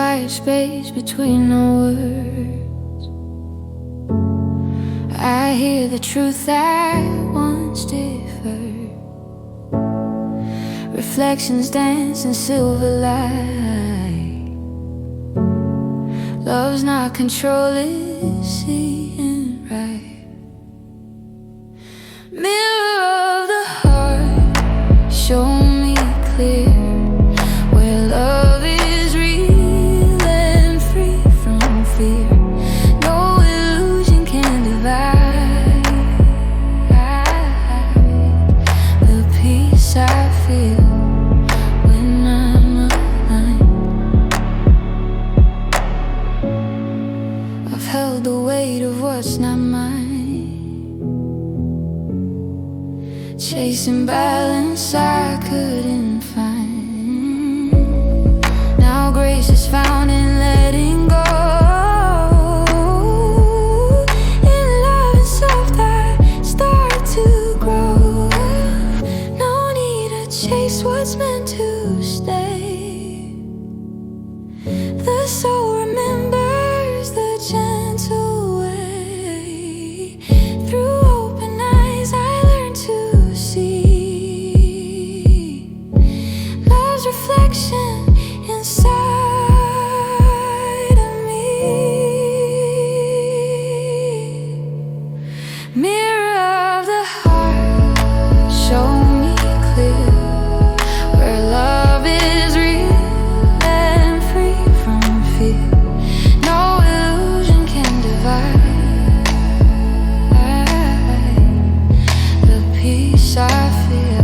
quiet space between our words, I hear the truth that once deferred. Reflections dance in silver light. Love's not control, it's seeing right. Mirror of the heart, show me clear where love is real and free from fear. No illusion can divide the peace I feel when I'm aligned. I've held the weight of what's not mine, chasing balance I couldn't find. Now grace is found in letting go. In love and self that start to grow. No need to chase what's meant to stay. The soul remembers the gentle way. Through open eyes I learn to see love's reflection inside of me. Mirror of the heart, show me clear where love is real and free from fear. No illusion can divide the peace I feel